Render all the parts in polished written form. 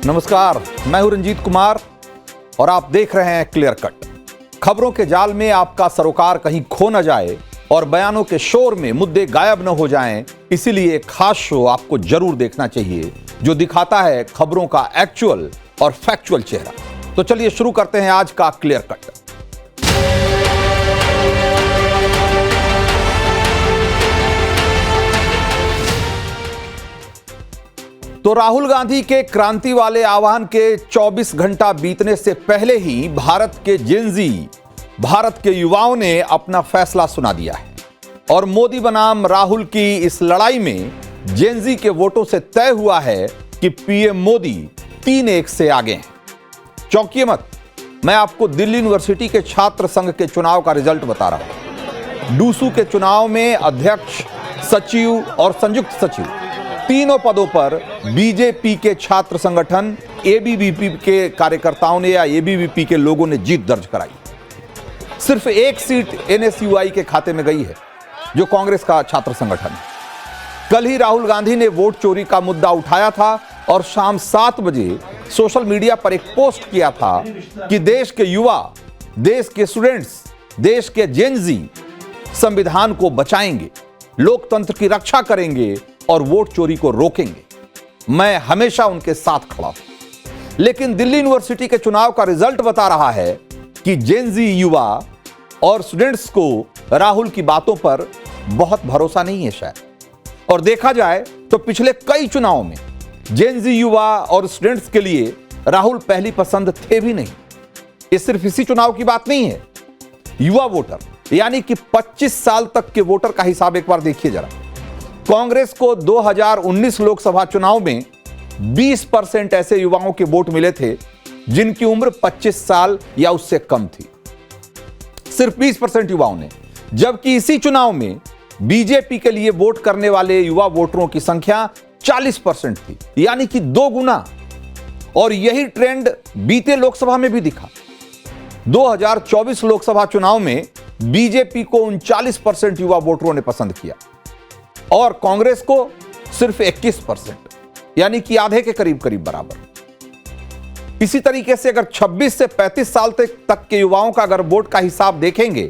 नमस्कार, मैं हूं रंजीत कुमार और आप देख रहे हैं क्लियर कट। खबरों के जाल में आपका सरोकार कहीं खो न जाए और बयानों के शोर में मुद्दे गायब न हो जाएं, इसीलिए एक खास शो आपको जरूर देखना चाहिए जो दिखाता है खबरों का एक्चुअल और फैक्चुअल चेहरा। तो चलिए शुरू करते हैं आज का क्लियर कट। तो राहुल गांधी के क्रांति वाले आह्वान के 24 घंटा बीतने से पहले ही भारत के जेनजी, भारत के युवाओं ने अपना फैसला सुना दिया है और मोदी बनाम राहुल की इस लड़ाई में जेनजी के वोटों से तय हुआ है कि पीएम मोदी 3-1 से आगे हैं। चौंकिए मत, मैं आपको दिल्ली यूनिवर्सिटी के छात्र संघ के चुनाव का रिजल्ट बता रहा हूं। डूसू के चुनाव में अध्यक्ष, सचिव और संयुक्त सचिव तीनों पदों पर बीजेपी के छात्र संगठन एबीवीपी के कार्यकर्ताओं ने या एबीवीपी के लोगों ने जीत दर्ज कराई। सिर्फ एक सीट एनएसयूआई के खाते में गई है, जो कांग्रेस का छात्र संगठन है। कल ही राहुल गांधी ने वोट चोरी का मुद्दा उठाया था और शाम 7 बजे सोशल मीडिया पर एक पोस्ट किया था कि देश के युवा, देश के स्टूडेंट्स, देश के जेनजी संविधान को बचाएंगे, लोकतंत्र की रक्षा करेंगे और वोट चोरी को रोकेंगे। मैं हमेशा उनके साथ खड़ा हूं। लेकिन दिल्ली यूनिवर्सिटी के चुनाव का रिजल्ट बता रहा है कि जेनजी युवा और स्टूडेंट्स को राहुल की बातों पर बहुत भरोसा नहीं है शायद। और देखा जाए तो पिछले कई चुनावों में जेनजी युवा और स्टूडेंट्स के लिए राहुल पहली पसंद थे भी नहीं। ये सिर्फ इसी चुनाव की बात नहीं है। युवा वोटर यानी कि 25 साल तक के वोटर का हिसाब एक बार देखिए जरा। कांग्रेस को 2019 लोकसभा चुनाव में 20% ऐसे युवाओं के वोट मिले थे जिनकी उम्र 25 साल या उससे कम थी। सिर्फ 20% युवाओं ने, जबकि इसी चुनाव में बीजेपी के लिए वोट करने वाले युवा वोटरों की संख्या 40% थी, यानी कि 2 गुना। और यही ट्रेंड बीते लोकसभा में भी दिखा। 2024 लोकसभा चुनाव में बीजेपी को 39% युवा वोटरों ने पसंद किया और कांग्रेस को सिर्फ 21%, यानी कि आधे के करीब करीब बराबर। इसी तरीके से अगर 26 से 35 साल तक के युवाओं का अगर वोट का हिसाब देखेंगे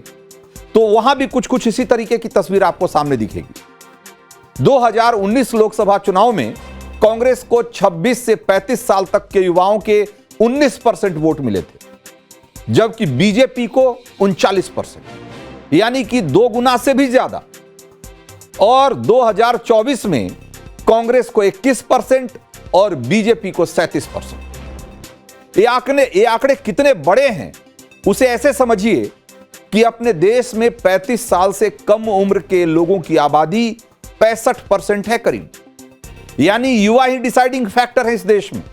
तो वहां भी कुछ कुछ इसी तरीके की तस्वीर आपको सामने दिखेगी। 2019 लोकसभा चुनाव में कांग्रेस को 26 से 35 साल तक के युवाओं के 19% वोट मिले थे, जबकि बीजेपी को 39%, यानी कि 2 गुना से भी ज्यादा। और 2024 में कांग्रेस को 21% और बीजेपी को 37%। ये आंकड़े कितने बड़े हैं उसे ऐसे समझिए कि अपने देश में 35 साल से कम उम्र के लोगों की आबादी 65% है करीब, यानी युवा ही डिसाइडिंग फैक्टर है इस देश में।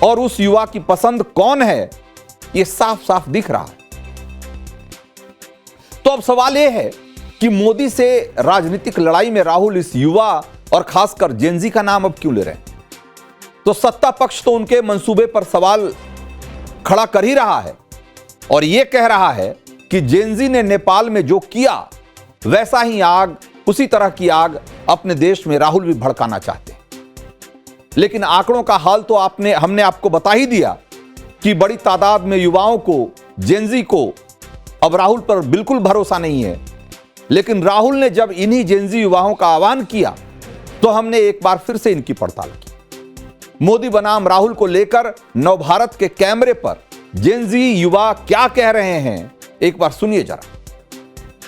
और उस युवा की पसंद कौन है ये साफ साफ दिख रहा है। तो अब सवाल यह है कि मोदी से राजनीतिक लड़ाई में राहुल इस युवा और खासकर जेनजी का नाम अब क्यों ले रहे हैं? तो सत्ता पक्ष तो उनके मंसूबे पर सवाल खड़ा कर ही रहा है और यह कह रहा है कि जेनजी ने नेपाल में जो किया वैसा ही आग, उसी तरह की आग अपने देश में राहुल भी भड़काना चाहते हैं। लेकिन आंकड़ों का हाल तो हमने आपको बता ही दिया कि बड़ी तादाद में युवाओं को, जेनजी को अब राहुल पर बिल्कुल भरोसा नहीं है। लेकिन राहुल ने जब इन्हीं जेनजी युवाओं का आह्वान किया तो हमने एक बार फिर से इनकी पड़ताल की। मोदी बनाम राहुल को लेकर नवभारत के कैमरे पर जेनजी युवा क्या कह रहे हैं, एक बार सुनिए जरा।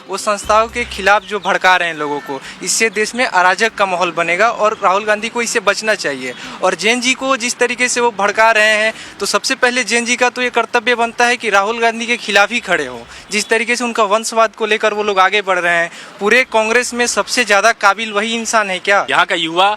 वो संस्थाओं के खिलाफ जो भड़का रहे हैं लोगों को, इससे देश में अराजक का माहौल बनेगा और राहुल गांधी को इससे बचना चाहिए। और जैन जी को जिस तरीके से वो भड़का रहे हैं, तो सबसे पहले जैन जी का तो ये कर्तव्य बनता है कि राहुल गांधी के खिलाफ ही खड़े हो। जिस तरीके से उनका वंशवाद को लेकर वो लोग आगे बढ़ रहे हैं, पूरे कांग्रेस में सबसे ज़्यादा काबिल वही इंसान है क्या? यहाँ का युवा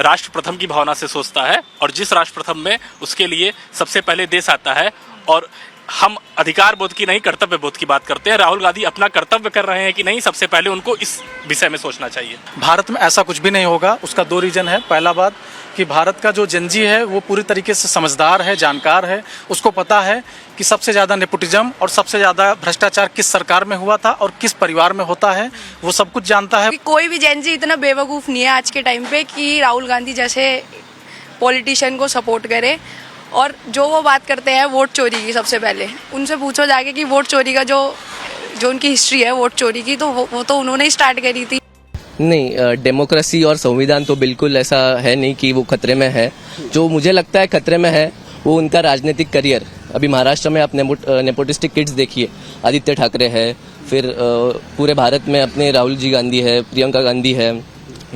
राष्ट्र प्रथम की भावना से सोचता है और जिस राष्ट्र प्रथम में उसके लिए सबसे पहले देश आता है। और हम अधिकार बोध की नहीं, कर्तव्य बोध की बात करते हैं। राहुल गांधी अपना कर्तव्य कर रहे हैं कि नहीं, सबसे पहले उनको इस विषय में सोचना चाहिए। भारत में ऐसा कुछ भी नहीं होगा। उसका 2 रीजन है। पहला बात कि भारत का जो जेनजी है वो पूरी तरीके से समझदार है, जानकार है। उसको पता है कि सबसे ज़्यादा नेपोटिज्म और सबसे ज़्यादा भ्रष्टाचार किस सरकार में हुआ था और किस परिवार में होता है, वो सब कुछ जानता है। कोई भी जेनजी इतना बेवकूफ़ नहीं है आज के टाइम पे कि राहुल गांधी जैसे पॉलिटिशियन को सपोर्ट करे। और जो वो बात करते हैं वोट चोरी की, सबसे पहले उनसे पूछो जाके कि वोट चोरी का जो उनकी हिस्ट्री है वोट चोरी की, तो वो तो उन्होंने ही स्टार्ट करी थी। नहीं, डेमोक्रेसी और संविधान तो बिल्कुल ऐसा है नहीं कि वो खतरे में है। जो मुझे लगता है खतरे में है वो उनका राजनीतिक करियर। अभी महाराष्ट्र में आप नेपोटिस्टिक किड्स देखिए, आदित्य ठाकरे है, फिर पूरे भारत में अपने राहुल जी गांधी है, प्रियंका गांधी है,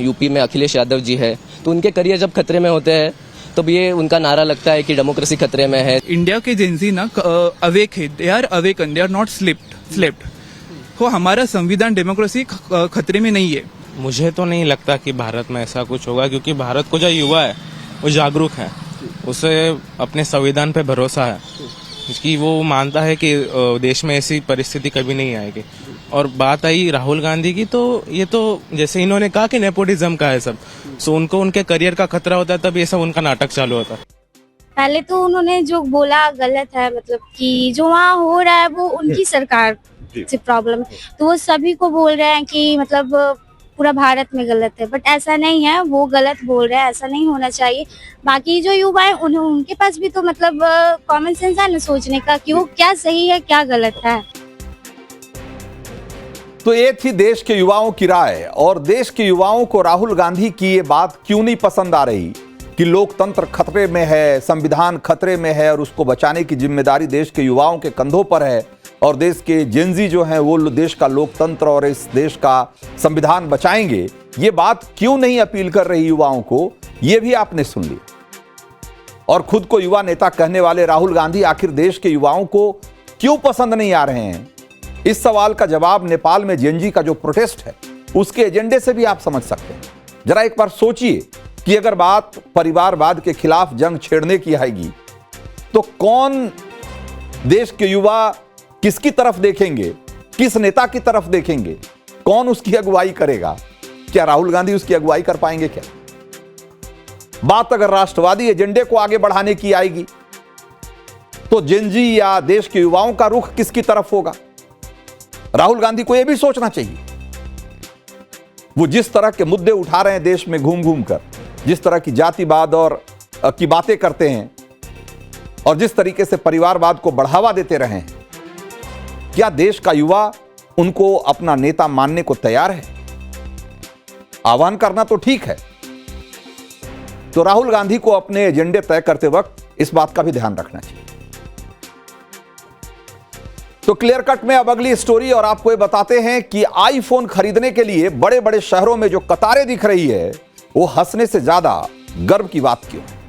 यूपी में अखिलेश यादव जी है। तो उनके करियर जब खतरे में होते हैं तब ये उनका नारा लगता है कि डेमोक्रेसी खतरे में है। इंडिया के जेंजी ना अवेक है, they are awaken, they are not slept. तो हमारा संविधान डेमोक्रेसी खतरे में नहीं है। मुझे तो नहीं लगता कि भारत में ऐसा कुछ होगा, क्योंकि भारत को जो युवा है वो जागरूक है, उसे अपने संविधान पे भरोसा है कि वो मानता है कि देश में ऐसी परिस्थिति कभी नहीं आएगी। और बात आई राहुल गांधी की, तो ये तो जैसे इन्होंने कहा कि नेपोटिज्म का है सब, सो उनको उनके करियर का खतरा होता है, तब ये सब उनका नाटक चालू होता है। पहले तो उन्होंने जो बोला गलत है, मतलब कि जो वहाँ हो रहा है वो उनकी सरकार से प्रॉब्लम, तो वो सभी को बोल रहे हैं कि मतलब पूरा भारत में गलत है, बट ऐसा नहीं है, वो गलत बोल रहे हैं, ऐसा नहीं होना चाहिए। बाकी जो युवा है उनके पास भी तो मतलब कॉमन सेंस है ना सोचने का कि वो क्या सही है क्या गलत है। तो ये थी देश के युवाओं की राय। और देश के युवाओं को राहुल गांधी की ये बात क्यों नहीं पसंद आ रही कि लोकतंत्र खतरे में है, संविधान खतरे में है और उसको बचाने की जिम्मेदारी देश के युवाओं के कंधों पर है, और देश के जेनजी जो हैं वो देश का लोकतंत्र और इस देश का संविधान बचाएंगे, ये बात क्यों नहीं अपील कर रही युवाओं को, ये भी आपने सुन लिया। और खुद को युवा नेता कहने वाले राहुल गांधी आखिर देश के युवाओं को क्यों पसंद नहीं आ रहे हैं, इस सवाल का जवाब नेपाल में जेनजी का जो प्रोटेस्ट है उसके एजेंडे से भी आप समझ सकते हैं। जरा एक बार सोचिए कि अगर बात परिवारवाद के खिलाफ जंग छेड़ने की आएगी तो कौन देश के युवा किसकी तरफ देखेंगे, किस नेता की तरफ देखेंगे, कौन उसकी अगुवाई करेगा? क्या राहुल गांधी उसकी अगुवाई कर पाएंगे क्या? बात अगर राष्ट्रवादी एजेंडे को आगे बढ़ाने की आएगी तो जेनजी या देश के युवाओं का रुख किसकी तरफ होगा? राहुल गांधी को यह भी सोचना चाहिए। वो जिस तरह के मुद्दे उठा रहे हैं देश में घूम घूम कर, जिस तरह की जातिवाद और की बातें करते हैं और जिस तरीके से परिवारवाद को बढ़ावा देते रहे हैं, क्या देश का युवा उनको अपना नेता मानने को तैयार है? आह्वान करना तो ठीक है, तो राहुल गांधी को अपने एजेंडे तय करते वक्त इस बात का भी ध्यान रखना चाहिए। तो क्लियर कट में अब अगली स्टोरी, और आपको ये बताते हैं कि आईफोन खरीदने के लिए बड़े बड़े शहरों में जो कतारें दिख रही है वो हंसने से ज्यादा गर्व की बात क्यों है।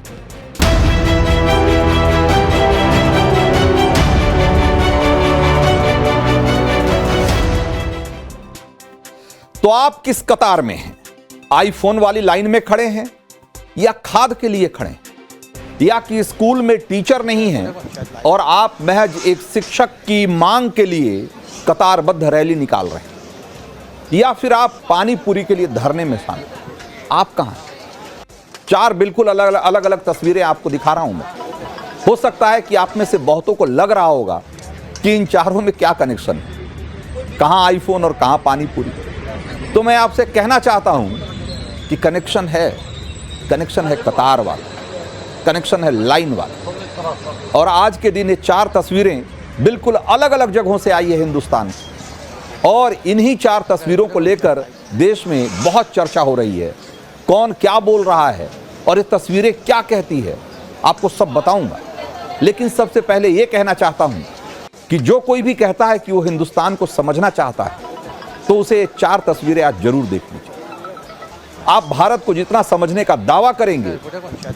तो आप किस कतार में हैं? आईफोन वाली लाइन में खड़े हैं, या खाद के लिए खड़े हैं, या कि स्कूल में टीचर नहीं है और आप महज एक शिक्षक की मांग के लिए कतारबद्ध रैली निकाल रहे हैं, या फिर आप पानी पूरी के लिए धरने में शामिल हैं? आप कहां हैं? चार बिल्कुल अलग अलग तस्वीरें आपको दिखा रहा हूं मैं। हो सकता है कि आप में से बहुतों को लग रहा होगा कि इन चारों में क्या कनेक्शन है, कहां आईफोन और कहां पानी पूरी। तो मैं आपसे कहना चाहता हूं कि कनेक्शन है कतार वाला, कनेक्शन है लाइन वाला। और आज के दिन ये चार तस्वीरें बिल्कुल अलग अलग जगहों से आई है हिंदुस्तान से, और इन्हीं चार तस्वीरों को लेकर देश में बहुत चर्चा हो रही है। कौन क्या बोल रहा है और ये तस्वीरें क्या कहती है, आपको सब बताऊंगा। लेकिन सबसे पहले ये कहना चाहता हूं कि जो कोई भी कहता है कि वो हिंदुस्तान को समझना चाहता है तो उसे चार तस्वीरें आज जरूर देखनी चाहिए। आप भारत को जितना समझने का दावा करेंगे,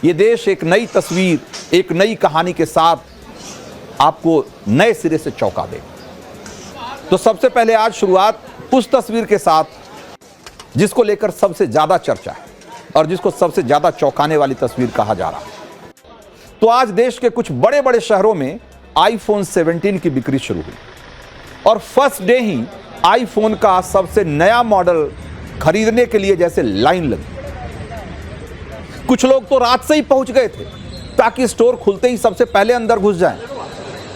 ये देश एक नई तस्वीर, एक नई कहानी के साथ आपको नए सिरे से चौंका देगा। तो सबसे पहले आज शुरुआत उस तस्वीर के साथ जिसको लेकर सबसे ज्यादा चर्चा है और जिसको सबसे ज्यादा चौंकाने वाली तस्वीर कहा जा रहा है। तो आज देश के कुछ बड़े बड़े शहरों में आईफोन 17 की बिक्री शुरू हुई और फर्स्ट डे ही आईफोन का सबसे नया मॉडल खरीदने के लिए जैसे लाइन लगी। कुछ लोग तो रात से ही पहुंच गए थे ताकि स्टोर खुलते ही सबसे पहले अंदर घुस जाएं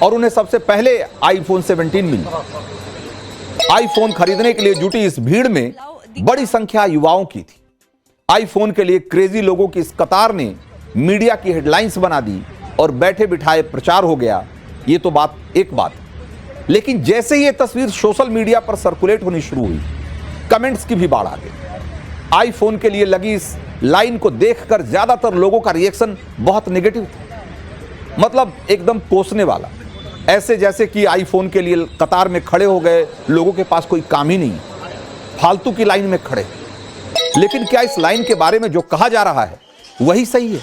और उन्हें सबसे पहले आईफोन 17 मिले। आईफोन खरीदने के लिए जुटी इस भीड़ में बड़ी संख्या युवाओं की थी। आईफोन के लिए क्रेजी लोगों की इस कतार ने मीडिया की हेडलाइंस बना दी और बैठे बिठाए प्रचार हो गया, ये तो एक बात। लेकिन जैसे ही ये तस्वीर सोशल मीडिया पर सर्कुलेट होनी शुरू हुई, कमेंट्स की भी बाढ़ आ गई। आईफोन के लिए लगी इस लाइन को देखकर ज्यादातर लोगों का रिएक्शन बहुत नेगेटिव था, मतलब एकदम कोसने वाला, ऐसे जैसे कि आईफोन के लिए कतार में खड़े हो गए लोगों के पास कोई काम ही नहीं, फालतू की लाइन में खड़े। लेकिन क्या इस लाइन के बारे में जो कहा जा रहा है वही सही है,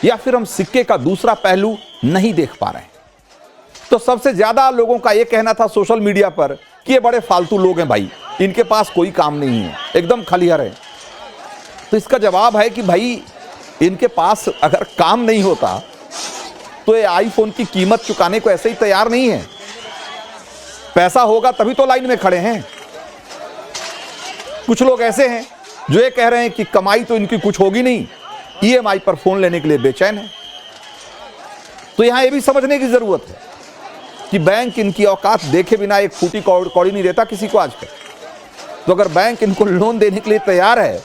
या फिर हम सिक्के का दूसरा पहलू नहीं देख पा रहे हैं? तो सबसे ज्यादा लोगों का यह कहना था सोशल मीडिया पर कि ये बड़े फालतू लोग हैं भाई, इनके पास कोई काम नहीं है, एकदम खलिहर है। तो इसका जवाब है कि भाई इनके पास अगर काम नहीं होता तो ये आईफोन की कीमत चुकाने को ऐसे ही तैयार नहीं है। पैसा होगा तभी तो लाइन में खड़े हैं। कुछ लोग ऐसे हैं जो ये कह रहे हैं कि कमाई तो इनकी कुछ होगी नहीं, ईएमआई पर फोन लेने के लिए बेचैन है। तो यहां यह भी समझने की जरूरत है कि बैंक इनकी औकात देखे बिना एक फूटी कौड़ी नहीं देता किसी को आजकल। तो अगर बैंक इनको लोन देने के लिए तैयार है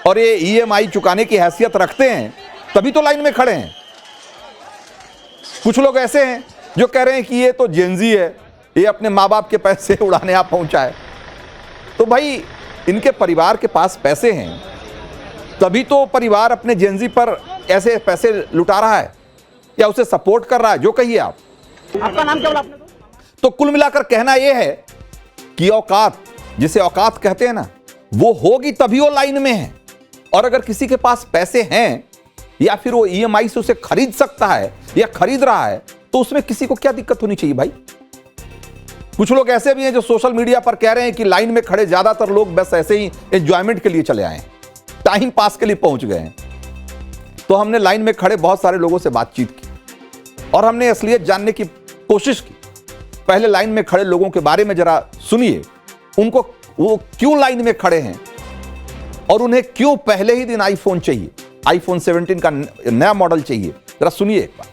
और ये ईएमआई चुकाने की हैसियत रखते हैं, तभी तो लाइन में खड़े हैं। कुछ लोग ऐसे हैं जो कह रहे हैं कि ये तो जेनजी है, ये अपने माँ बाप के पैसे उड़ाने आप पहुंचा है। तो भाई इनके परिवार के पास पैसे हैं, तभी तो परिवार अपने जेनजी पर ऐसे पैसे लुटा रहा है या उसे सपोर्ट कर रहा है, जो कहिए आप। आपका नाम क्या बोला आपने? तो कुल मिलाकर कहना यह है कि औकात, जिसे औकात कहते हैं ना, वो होगी तभी वो लाइन में है। और अगर किसी के पास पैसे हैं या फिर वो ईएमआई से उसे खरीद सकता है या खरीद रहा है, तो उसमें किसी को क्या दिक्कत होनी चाहिए भाई। कुछ लोग ऐसे भी हैं जो सोशल मीडिया पर कह रहे हैं कि लाइन में खड़े ज्यादातर लोग बस ऐसे ही एंजॉयमेंट के लिए चले आए हैं, टाइम पास के लिए पहुंच गए हैं। तो हमने लाइन में खड़े बहुत सारे लोगों से बातचीत की और हमने असलियत जानने की कोशिश की। पहले लाइन में खड़े लोगों के बारे में जरा सुनिए, उनको वो क्यों लाइन में खड़े हैं और उन्हें क्यों पहले ही दिन आईफोन चाहिए, आईफोन 17 का नया मॉडल चाहिए। जरा सुनिए एक बार।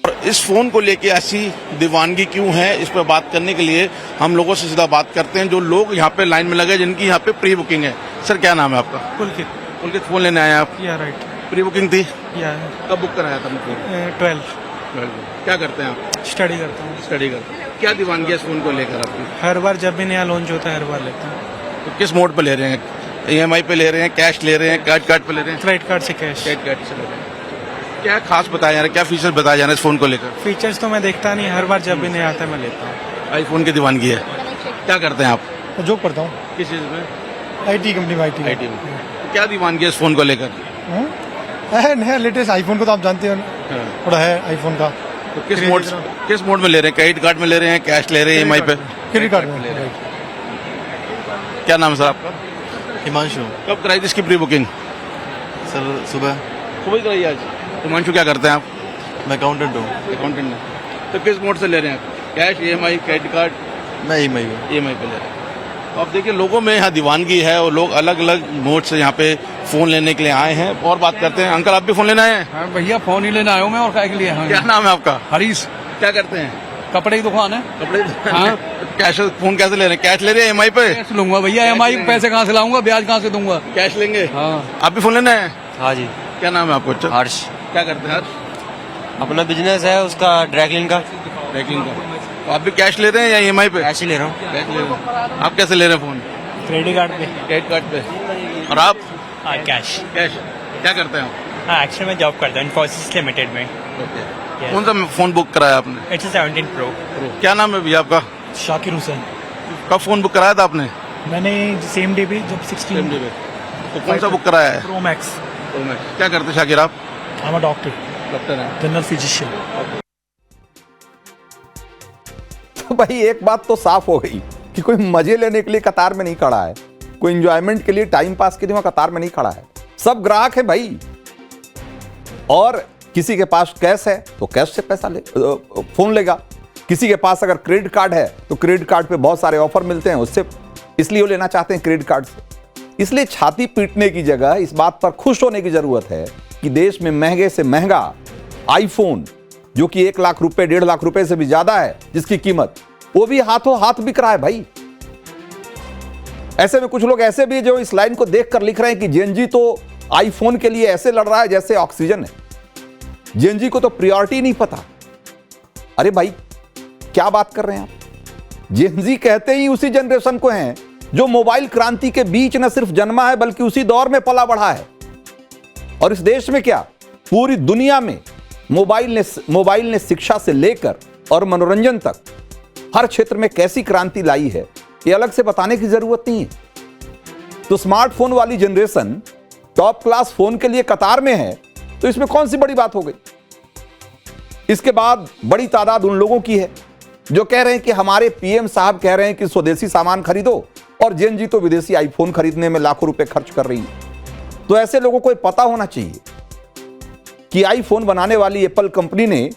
और इस फोन को लेके ऐसी दीवानगी क्यों है, इस पर बात करने के लिए हम लोगों से सीधा बात करते हैं जो लोग यहाँ पे लाइन में लगे, जिनकी यहाँ पे प्री बुकिंग है। सर क्या नाम है आपका? पुलकित फोन लेने आए आप? राइट। प्री बुकिंग थी? कब कब बुक कराया था? 12 क्या करते हैं आप? स्टडी करता हूँ। स्टडी करते हैं। क्या दीवानगी है इस फोन को लेकर आपकी? हर बार जब भी नया लॉन्च होता है हर बार लेता हूँ। तो किस मोड पे ले रहे हैं? ईएमआई पे ले रहे हैं, कैश ले रहे हैं, क्रेडिट कार्ड पे ले रहे हैं? क्रेडिट कार्ड से कैश। क्रेडिट कार्ड से ले रहे हैं। क्या खास बताया जा रहा है, क्या फीचर बताया जा रहा है इस फोन को लेकर? फीचर्स तो मैं देखता नहीं, हर बार जब भी नया आता है मैं लेता हूँ। आईफोन की दीवानगी है। क्या करते हैं आप? जॉब करता हूँ किस चीज में? IT कंपनी में। IT आईटी में। क्या दीवानगी है इस फोन को लेकर? है नया लेटेस्ट आईफोन को तो आप जानते हो, थोड़ा है आईफोन का। तो किस मोड में ले रहे हैं? क्रेडिट कार्ड में ले रहे हैं, कैश ले रहे हैं, ईएमआई पे? क्रेडिट कार्ड में। क्या नाम है सर आपका? हिमांशु। कब कराई थी इसकी प्री बुकिंग? सर सुबह सुबह कराई आज। हिमांशु क्या करते हैं आप? मैं अकाउंटेंट हूँ। अकाउंटेंट है। तो किस मोड से ले रहे हैं आप? Cash, EMI, credit card? मैं ईएमआई पे। ईएमआई पे ले रहे हैं। तो आप देखिए लोगों में यहाँ दीवानगी है और लोग अलग अलग मोड से यहाँ पे फोन लेने के लिए आए हैं। और बात करते हैं। अंकल आप भी फोन लेने आए हैं? हाँ भैया फोन ही लेने आया हूँ मैं, और क्या के लिए। हाँ। क्या नाम है आपका? हरीश। क्या करते हैं? कपड़े की दुकान है। कपड़े? हाँ। कैश फोन कैसे ले रहे हैं? कैश ले रहे हैं, ईएमआई पे? कैश लूंगा भैया, ईएमआई पैसे कहाँ से लाऊंगा, ब्याज कहाँ से दूंगा? कैश लेंगे। हाँ। आप भी फोन लेने आए हैं? हाँ जी। क्या नाम है आपको? हर्ष। क्या करते हैं हर्ष? अपना बिजनेस है उसका, ड्रैगलिंग का। ड्रैगलिंग का। तो आप भी कैश ले रहे हैं या ईएमआई पे? कैश ही ले रहा हूँ। कैश ले रहे हैं। आप कैसे ले रहे हैं फोन? क्रेडिट कार्ड पे। क्रेडिट कार्ड पे। और आप? कैश। कैश। क्या करते हैं आप? हाँ एक्चुअली मैं जॉब करता हूँ इन्फोसिस लिमिटेड में। ओके। कौन सा फोन बुक कराया आपने? It's a 17 Pro। क्या नाम है भैया आपका? शाकिर हुसैन। कब फोन बुक कराया था आपने? मैंने सेम डे पे जब 16 तो कौन सा बुक कराया है? Pro Max। क्या करते हैं शाकिर आप? I'm a doctor, डॉक्टर हैं। General physician. तो भाई एक बात तो साफ हो गई कि कोई मजे लेने के लिए कतार में नहीं खड़ा है, कोई एंजॉयमेंट के लिए, टाइम पास के लिए वहां कतार में नहीं खड़ा है। सब ग्राहक है भाई। और किसी के पास कैश है तो कैश से पैसा ले फोन लेगा, किसी के पास अगर क्रेडिट कार्ड है तो क्रेडिट कार्ड पे बहुत सारे ऑफर मिलते हैं, उससे इसलिए वो लेना चाहते हैं क्रेडिट कार्ड से। इसलिए छाती पीटने की जगह इस बात पर खुश होने की जरूरत है कि देश में महंगे से महंगा आईफोन, जो कि 1 लाख रुपए 1.5 लाख रुपए से भी ज्यादा है जिसकी कीमत, वो भी हाथों हाथ बिक रहा है भाई। ऐसे में कुछ लोग ऐसे भी जो इस लाइन को देखकर लिख रहे हैं कि जेनजी तो आईफोन के लिए ऐसे लड़ रहा है जैसे ऑक्सीजन है। जेनजी को तो प्रायोरिटी नहीं पता। अरे भाई क्या बात कर रहे हैं आप? जेनजी कहते ही उसी जनरेशन को हैं जो मोबाइल क्रांति के बीच न सिर्फ जन्मा है बल्कि उसी दौर में पला बढ़ा है। और इस देश में क्या, पूरी दुनिया में मोबाइल ने शिक्षा से लेकर और मनोरंजन तक हर क्षेत्र में कैसी क्रांति लाई है, ये अलग से बताने की जरूरत नहीं है। तो स्मार्टफोन वाली जनरेशन टॉप क्लास फोन के लिए कतार में है, तो इसमें कौन सी बड़ी बात हो गई? इसके बाद बड़ी तादाद उन लोगों की है जो कह रहे हैं कि हमारे पीएम साहब कह रहे हैं कि स्वदेशी सामान खरीदो, और जेनजी तो विदेशी आईफोन खरीदने में लाखों रुपए खर्च कर रही है। तो ऐसे लोगों को पता होना चाहिए कि आईफोन बनाने वाली एप्पल कंपनी ने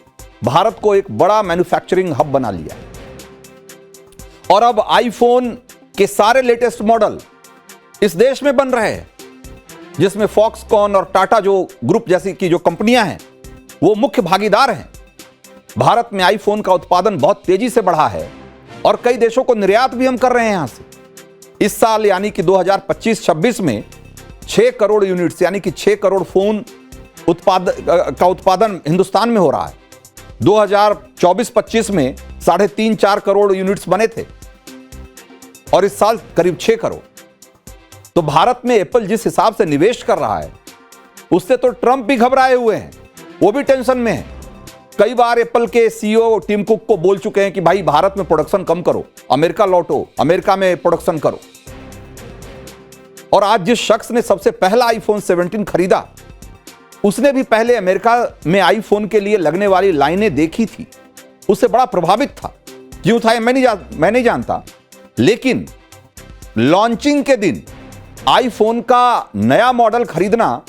भारत को एक बड़ा मैन्युफैक्चरिंग हब बना लिया और अब आईफोन के सारे लेटेस्ट मॉडल इस देश में बन रहे हैं, जिसमें फॉक्सकॉन और टाटा जो ग्रुप जैसी की जो कंपनियां हैं वो मुख्य भागीदार हैं। भारत में आईफोन का उत्पादन बहुत तेजी से बढ़ा है और कई देशों को निर्यात भी हम कर रहे हैं यहां से। इस साल यानी कि 2025-26 में 6 करोड़ यूनिट्स यानी कि 6 करोड़ फोन का उत्पादन हिंदुस्तान में हो रहा है। 2024-25 में 3.5-4 करोड़ यूनिट्स बने थे और इस साल करीब 6 करोड़। तो भारत में एप्पल जिस हिसाब से निवेश कर रहा है उससे तो ट्रंप भी घबराए हुए हैं, वो भी टेंशन में है। कई बार एप्पल के सीईओ टिम कुक को बोल चुके हैं कि भाई भारत में प्रोडक्शन कम करो, अमेरिका लौटो, अमेरिका में प्रोडक्शन करो। और आज जिस शख्स ने सबसे पहला आईफोन 17 खरीदा उसने भी पहले अमेरिका में आईफोन के लिए लगने वाली लाइनें देखी थी, उससे बड़ा प्रभावित था। क्यों था मैं नहीं जानता, लेकिन लॉन्चिंग के दिन आईफोन का नया मॉडल खरीदना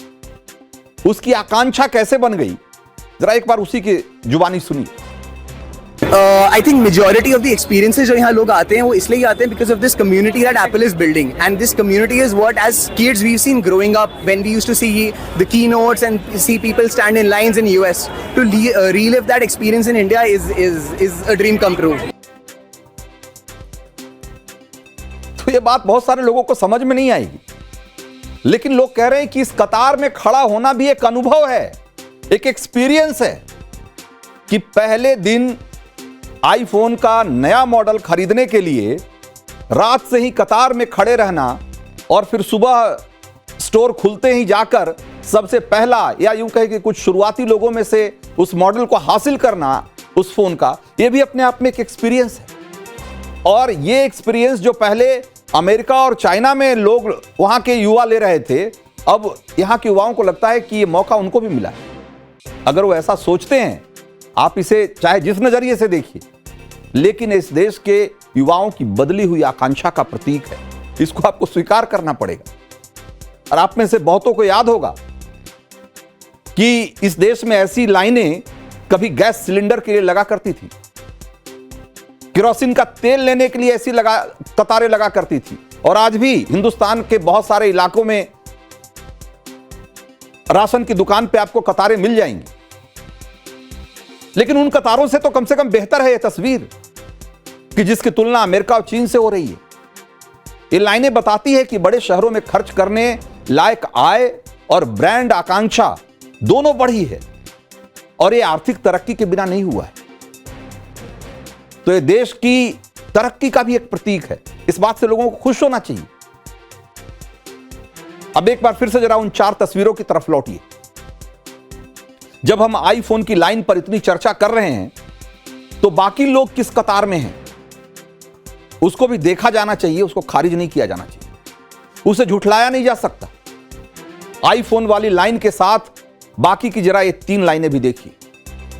उसकी आकांक्षा कैसे बन गई, जरा एक बार उसी की जुबानी सुनिए। I think majority of the experiences जो यहाँ लोग आते हैं वो इसलिए आते हैं because of this community that Apple is building, and this community is what as kids we've seen growing up when we used to see the keynotes and see people stand in lines in US. To relive that experience in India is a dream come true. तो ये बात बहुत सारे लोगों को समझ में नहीं आएगी, लेकिन लोग कह रहे हैं कि इस कतार में खड़ा होना भी एक अनुभव है, एक एक्सपीरियंस है कि पहले दिन आईफोन का नया मॉडल खरीदने के लिए रात से ही कतार में खड़े रहना और फिर सुबह स्टोर खुलते ही जाकर सबसे पहला या यूं कहे कि कुछ शुरुआती लोगों में से उस मॉडल को हासिल करना उस फोन का, यह भी अपने आप में एक एक्सपीरियंस है। और ये एक्सपीरियंस जो पहले अमेरिका और चाइना में लोग वहां के युवा ले रहे थे, अब यहां के युवाओं को लगता है कि ये मौका उनको भी मिला है। अगर वो ऐसा सोचते हैं, आप इसे चाहे जिस नजरिए से देखिए, लेकिन इस देश के युवाओं की बदली हुई आकांक्षा का प्रतीक है, इसको आपको स्वीकार करना पड़ेगा। और आप में से बहुतों को याद होगा कि इस देश में ऐसी लाइनें कभी गैस सिलेंडर के लिए लगा करती थी, केरोसिन का तेल लेने के लिए ऐसी कतारें लगा करती थी, और आज भी हिंदुस्तान के बहुत सारे इलाकों में राशन की दुकान पे आपको कतारें मिल जाएंगी। लेकिन उन कतारों से तो कम से कम बेहतर है यह तस्वीर कि जिसकी तुलना अमेरिका और चीन से हो रही है। ये लाइनें बताती है कि बड़े शहरों में खर्च करने लायक आय और ब्रांड आकांक्षा दोनों बढ़ी है, और ये आर्थिक तरक्की के बिना नहीं हुआ है। तो ये देश की तरक्की का भी एक प्रतीक है, इस बात से लोगों को खुश होना चाहिए। अब एक बार फिर से जरा उन 4 तस्वीरों की तरफ लौटिए। जब हम आईफोन की लाइन पर इतनी चर्चा कर रहे हैं तो बाकी लोग किस कतार में हैं उसको भी देखा जाना चाहिए, उसको खारिज नहीं किया जाना चाहिए, उसे झुठलाया नहीं जा सकता। आईफोन वाली लाइन के साथ बाकी की जरा ये 3 लाइनें भी देखिए,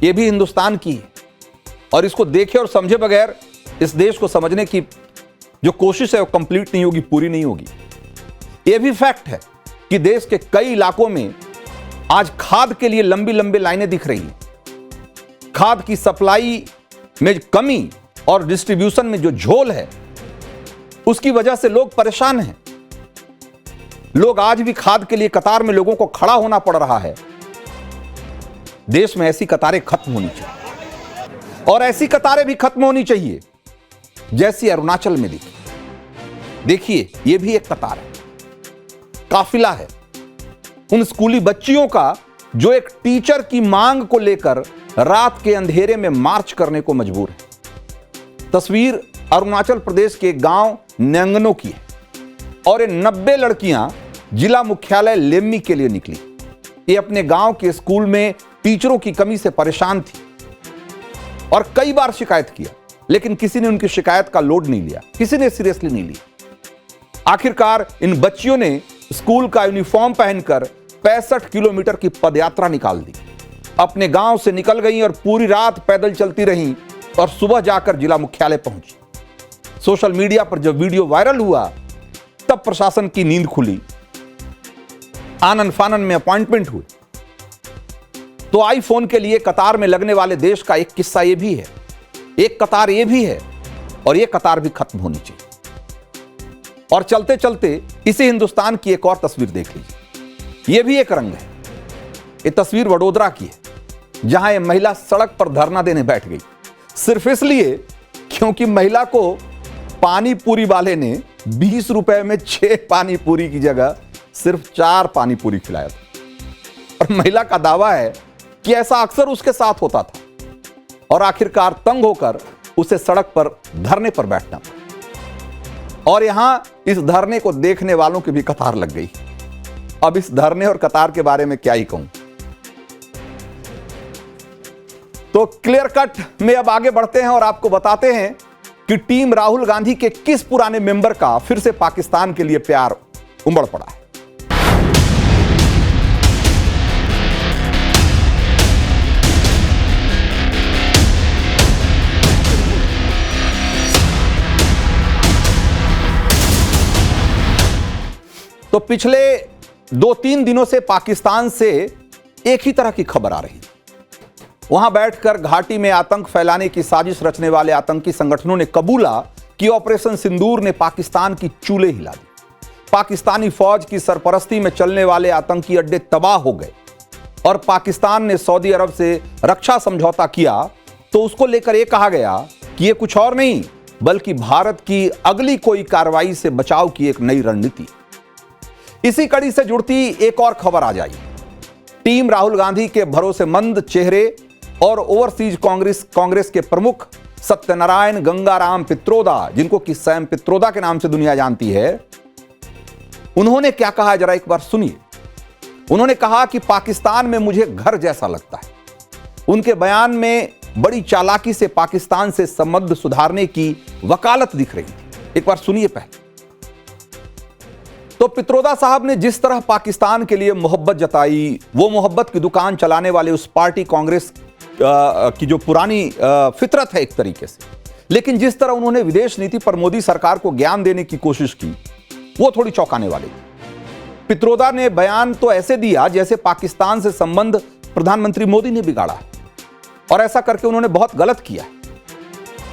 ये भी हिंदुस्तान की है, और इसको देखे और समझे बगैर इस देश को समझने की जो कोशिश है वो कंप्लीट नहीं होगी, पूरी नहीं होगी। यह भी फैक्ट है कि देश के कई इलाकों में आज खाद के लिए लंबी लंबी लाइनें दिख रही हैं। खाद की सप्लाई में कमी और डिस्ट्रीब्यूशन में जो झोल है उसकी वजह से लोग परेशान हैं। लोग आज भी खाद के लिए कतार में लोगों को खड़ा होना पड़ रहा है। देश में ऐसी कतारें खत्म होनी चाहिए, और ऐसी कतारें भी खत्म होनी चाहिए जैसी अरुणाचल में देखिए, ये भी एक कतार है, काफिला है। उन स्कूली बच्चियों का जो एक टीचर की मांग को लेकर रात के अंधेरे में मार्च करने को मजबूर है। तस्वीर अरुणाचल प्रदेश के गांव नंगनो की है और ये 90 लड़कियां जिला मुख्यालय लेम्मी के लिए निकली। ये अपने गांव के स्कूल में टीचरों की कमी से परेशान थी और कई बार शिकायत किया, लेकिन किसी ने उनकी शिकायत का लोड नहीं लिया, किसी ने सीरियसली नहीं लिया। आखिरकार इन बच्चियों ने स्कूल का यूनिफॉर्म पहनकर 65 किलोमीटर की पदयात्रा निकाल दी। अपने गांव से निकल गई और पूरी रात पैदल चलती रहीं और सुबह जाकर जिला मुख्यालय पहुंची। सोशल मीडिया पर जब वीडियो वायरल हुआ तब प्रशासन की नींद खुली, आनन फानन में अपॉइंटमेंट हुई। तो आईफोन के लिए कतार में लगने वाले देश का एक किस्सा यह भी है, एक कतार यह भी है और यह कतार भी खत्म होनी चाहिए। और चलते चलते इसी हिंदुस्तान की एक और तस्वीर देख लीजिए। यह भी एक रंग है। यह तस्वीर वडोदरा की है, जहां यह महिला सड़क पर धरना देने बैठ गई, सिर्फ इसलिए क्योंकि महिला को पानी पूरी वाले ने 20 रुपए में 6 पानी पूरी की जगह सिर्फ 4 पानी पूरी खिलाया था। और महिला का दावा है कि ऐसा अक्सर उसके साथ होता था और आखिरकार तंग होकर उसे सड़क पर धरने पर बैठना पड़ा। और यहां इस धरने को देखने वालों की भी कतार लग गई। अब इस धरने और कतार के बारे में क्या ही कहूं। तो क्लियर कट में अब आगे बढ़ते हैं और आपको बताते हैं कि टीम राहुल गांधी के किस पुराने मेंबर का फिर से पाकिस्तान के लिए प्यार उमड़ पड़ा है। तो पिछले 2-3 दिनों से पाकिस्तान से एक ही तरह की खबर आ रही है। वहां बैठकर घाटी में आतंक फैलाने की साजिश रचने वाले आतंकी संगठनों ने कबूला कि ऑपरेशन सिंदूर ने पाकिस्तान की चूल्हे हिला दी। पाकिस्तानी फौज की सरपरस्ती में चलने वाले आतंकी अड्डे तबाह हो गए और पाकिस्तान ने सऊदी अरब से रक्षा समझौता किया तो उसको लेकर यह कहा गया कि यह कुछ और नहीं बल्कि भारत की अगली कोई कार्रवाई से बचाव की एक नई रणनीति। इसी कड़ी से जुड़ती एक और खबर आ जाई। टीम राहुल गांधी के भरोसेमंद चेहरे और ओवरसीज कांग्रेस के प्रमुख सत्यनारायण गंगाराम पित्रोदा, जिनको कि सैम पित्रोदा के नाम से दुनिया जानती है, उन्होंने क्या कहा जरा एक बार सुनिए। उन्होंने कहा कि पाकिस्तान में मुझे घर जैसा लगता है। उनके बयान में बड़ी चालाकी से पाकिस्तान से संबंध सुधारने की वकालत दिख रही थी। एक बार सुनिए पहले। तो पित्रोदा साहब ने जिस तरह पाकिस्तान के लिए मोहब्बत जताई, वो मोहब्बत की दुकान चलाने वाले उस पार्टी कांग्रेस की जो पुरानी फितरत है एक तरीके से, लेकिन जिस तरह उन्होंने विदेश नीति पर मोदी सरकार को ज्ञान देने की कोशिश की, वो थोड़ी चौंकाने वाली थी। पित्रोदा ने बयान तो ऐसे दिया जैसे पाकिस्तान से संबंध प्रधानमंत्री मोदी ने बिगाड़ा है और ऐसा करके उन्होंने बहुत गलत किया है।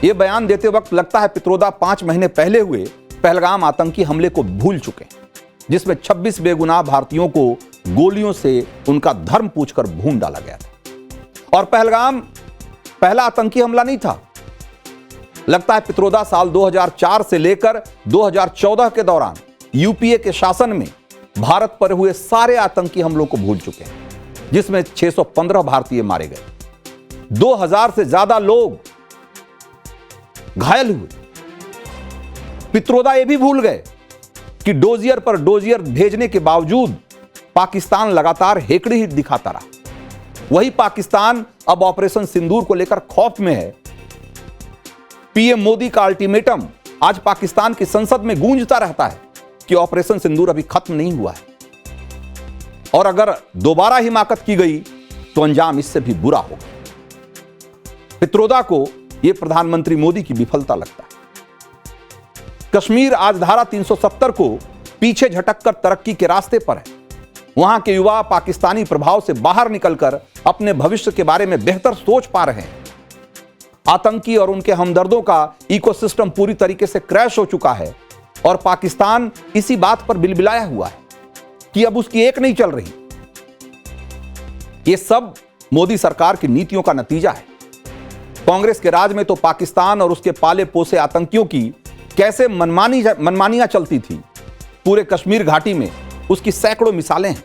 यह बयान देते वक्त लगता है पित्रोदा 5 महीने पहले हुए पहलगाम आतंकी हमले को भूल चुके हैं, जिसमें 26 बेगुनाह भारतीयों को गोलियों से उनका धर्म पूछकर भून डाला गया था। और पहलगाम पहला आतंकी हमला नहीं था। लगता है पित्रोदा साल 2004 से लेकर 2014 के दौरान यूपीए के शासन में भारत पर हुए सारे आतंकी हमलों को भूल चुके हैं, जिसमें 615 भारतीय मारे गए, 2000 से ज्यादा लोग घायल हुए। पित्रोदा यह भी भूल गए कि डोजियर पर डोजियर भेजने के बावजूद पाकिस्तान लगातार हेकड़ी ही दिखाता रहा। वही पाकिस्तान अब ऑपरेशन सिंदूर को लेकर खौफ में है। पीएम मोदी का अल्टीमेटम आज पाकिस्तान की संसद में गूंजता रहता है कि ऑपरेशन सिंदूर अभी खत्म नहीं हुआ है और अगर दोबारा हिमाकत की गई तो अंजाम इससे भी बुरा होगा। पित्रोदा को यह प्रधानमंत्री मोदी की विफलता लगता है। कश्मीर आज धारा 370 को पीछे झटककर तरक्की के रास्ते पर है। वहां के युवा पाकिस्तानी प्रभाव से बाहर निकलकर अपने भविष्य के बारे में बेहतर सोच पा रहे हैं। आतंकी और उनके हमदर्दों का इकोसिस्टम पूरी तरीके से क्रैश हो चुका है और पाकिस्तान इसी बात पर बिलबिलाया हुआ है कि अब उसकी एक नहीं चल रही। यह सब मोदी सरकार की नीतियों का नतीजा है। कांग्रेस के राज में तो पाकिस्तान और उसके पाले पोसे आतंकियों की कैसे मनमानियां चलती थी, पूरे कश्मीर घाटी में उसकी सैकड़ों मिसालें हैं।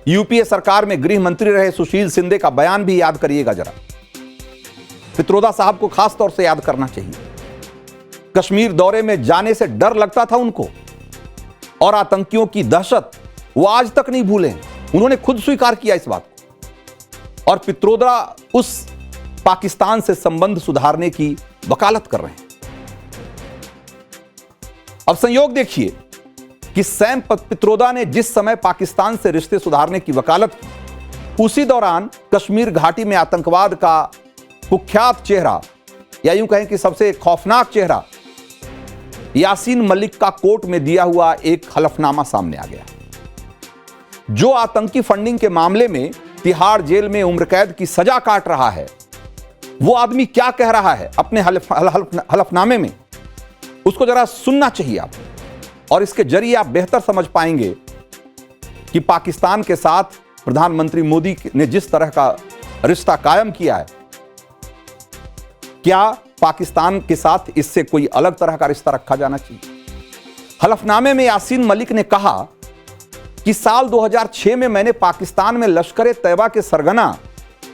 यूपीए सरकार में गृह मंत्री रहे सुशील शिंदे का बयान भी याद करिएगा जरा। पित्रोदा साहब को खास तौर से याद करना चाहिए। कश्मीर दौरे में जाने से डर लगता था उनको, और आतंकियों की दहशत वो आज तक नहीं भूले। उन्होंने खुद स्वीकार किया इस बात को, और पित्रोदा उस पाकिस्तान से संबंध सुधारने की वकालत कर रहे हैं। अब संयोग देखिए कि सैम पित्रोदा ने जिस समय पाकिस्तान से रिश्ते सुधारने की वकालत की, उसी दौरान कश्मीर घाटी में आतंकवाद का कुख्यात चेहरा, या यूं कहें कि सबसे खौफनाक चेहरा, यासीन मलिक का कोर्ट में दिया हुआ एक हलफनामा सामने आ गया। जो आतंकी फंडिंग के मामले में तिहाड़ जेल में उम्र कैद की सजा काट रहा है, वो आदमी क्या कह रहा है अपने हलफनामे में, उसको जरा सुनना चाहिए आप, और इसके जरिए आप बेहतर समझ पाएंगे कि पाकिस्तान के साथ प्रधानमंत्री मोदी ने जिस तरह का रिश्ता कायम किया है, क्या पाकिस्तान के साथ इससे कोई अलग तरह का रिश्ता रखा जाना चाहिए। हलफनामे में यासीन मलिक ने कहा कि साल 2006 में मैंने पाकिस्तान में लश्कर-ए-तैयबा के सरगना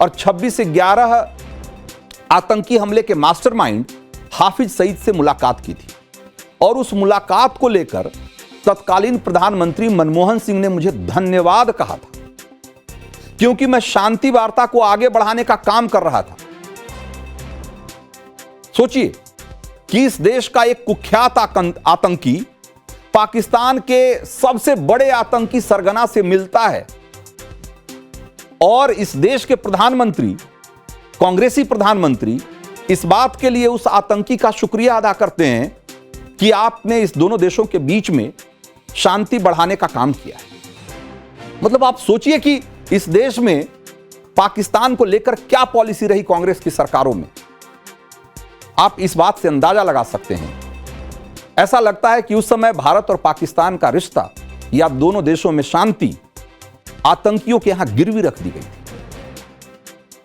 और 26 से 11 आतंकी हमले के मास्टरमाइंड हाफिज सईद से मुलाकात की थी, और उस मुलाकात को लेकर तत्कालीन प्रधानमंत्री मनमोहन सिंह ने मुझे धन्यवाद कहा था, क्योंकि मैं शांति वार्ता को आगे बढ़ाने का काम कर रहा था। सोचिए कि इस देश का एक कुख्यात आतंकी पाकिस्तान के सबसे बड़े आतंकी सरगना से मिलता है, और इस देश के प्रधानमंत्री, कांग्रेसी प्रधानमंत्री, इस बात के लिए उस आतंकी का शुक्रिया अदा करते हैं कि आपने इस दोनों देशों के बीच में शांति बढ़ाने का काम किया है। मतलब आप सोचिए कि इस देश में पाकिस्तान को लेकर क्या पॉलिसी रही कांग्रेस की सरकारों में। आप इस बात से अंदाजा लगा सकते हैं। ऐसा लगता है कि उस समय भारत और पाकिस्तान का रिश्ता, या दोनों देशों में शांति, आतंकियों के यहां गिरवी रख दी गई थी।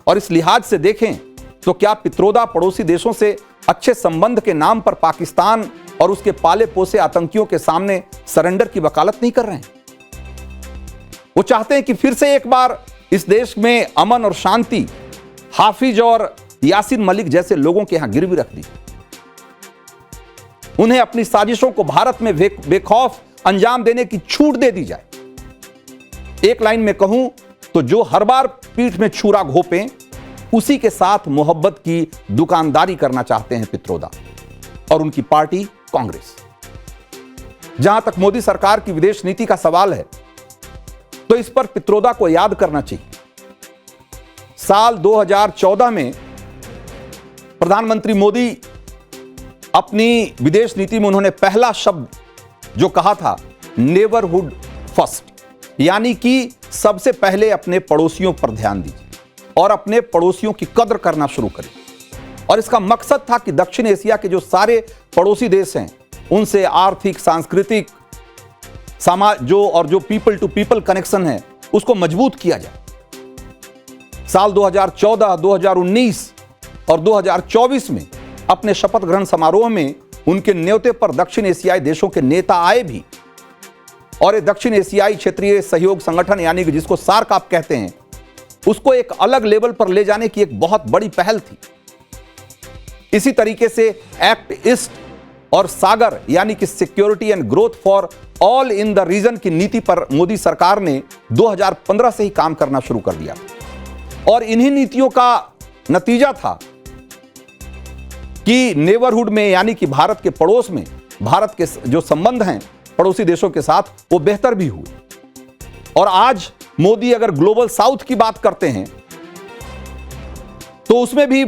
और इस लिहाज से देखें तो क्या पित्रोदा पड़ोसी देशों से अच्छे संबंध के नाम पर पाकिस्तान और उसके पाले पोसे आतंकियों के सामने सरेंडर की वकालत नहीं कर रहे हैं? वो चाहते हैं कि फिर से एक बार इस देश में अमन और शांति हाफिज और यासीन मलिक जैसे लोगों के यहां गिरवी रख दी, उन्हें अपनी साजिशों को भारत में बेखौफ अंजाम देने की छूट दे दी जाए। एक लाइन में कहूं तो जो हर बार पीठ में छुरा घोंपें, उसी के साथ मोहब्बत की दुकानदारी करना चाहते हैं पित्रोदा और उनकी पार्टी कांग्रेस। जहां तक मोदी सरकार की विदेश नीति का सवाल है, तो इस पर पित्रोदा को याद करना चाहिए। साल 2014 में प्रधानमंत्री मोदी अपनी विदेश नीति में उन्होंने पहला शब्द जो कहा था, नेबरहुड फर्स्ट, यानी कि सबसे पहले अपने पड़ोसियों पर ध्यान दीजिए और अपने पड़ोसियों की कद्र करना शुरू करिए। और इसका मकसद था कि दक्षिण एशिया के जो सारे पड़ोसी देश हैं, उनसे आर्थिक, सांस्कृतिक, जो पीपल टू पीपल कनेक्शन है, उसको मजबूत किया जाए। साल 2014, 2019 और 2024 में अपने शपथ ग्रहण समारोह में उनके न्योते पर दक्षिण एशियाई देशों के नेता आए भी, और ये दक्षिण एशियाई क्षेत्रीय सहयोग संगठन, यानी कि जिसको सार्क आप कहते हैं, उसको एक अलग लेवल पर ले जाने की एक बहुत बड़ी पहल थी। इसी तरीके से एक्ट ईस्ट और सागर, यानी कि security and growth for all in the region की नीति पर मोदी सरकार ने 2015 से ही काम करना शुरू कर दिया, और इन्हीं नीतियों का नतीजा था कि नेबरहुड में, यानी कि भारत के पड़ोस में, भारत के जो संबंध हैं पड़ोसी देशों के साथ, वो बेहतर भी हुए। और आज मोदी अगर ग्लोबल साउथ की बात करते हैं, तो उसमें भी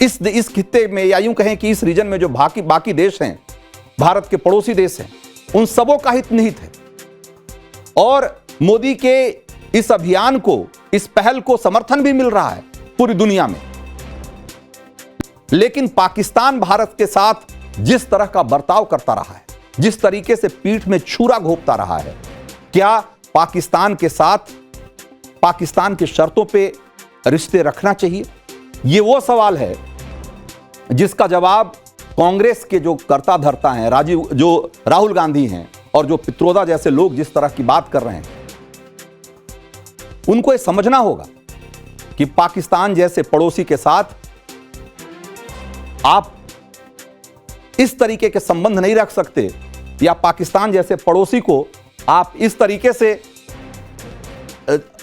इस खित्ते में, या यूं कहें कि इस रीजन में जो बाकी देश हैं, भारत के पड़ोसी देश हैं, उन सबों का हित निहित है। और मोदी के इस अभियान को, इस पहल को समर्थन भी मिल रहा है पूरी दुनिया में। लेकिन पाकिस्तान भारत के साथ जिस तरह का बर्ताव करता रहा है, जिस तरीके से पीठ में छुरा घोंपता रहा है, क्या पाकिस्तान के साथ पाकिस्तान की शर्तों पे रिश्ते रखना चाहिए? ये वो सवाल है जिसका जवाब कांग्रेस के जो कर्ता धर्ता हैं, राहुल गांधी हैं, और जो पित्रोदा जैसे लोग जिस तरह की बात कर रहे हैं, उनको ये समझना होगा कि पाकिस्तान जैसे पड़ोसी के साथ आप इस तरीके के संबंध नहीं रख सकते, या पाकिस्तान जैसे पड़ोसी को आप इस तरीके से,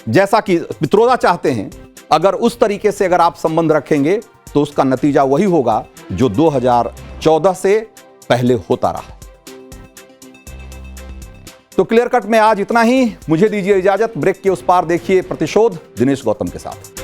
जैसा कि पित्रोदा चाहते हैं, अगर उस तरीके से अगर आप संबंध रखेंगे तो उसका नतीजा वही होगा जो 2014 से पहले होता रहा। तो क्लियर कट में आज इतना ही। मुझे दीजिए इजाजत। ब्रेक के उस पार देखिए प्रतिशोध दिनेश गौतम के साथ।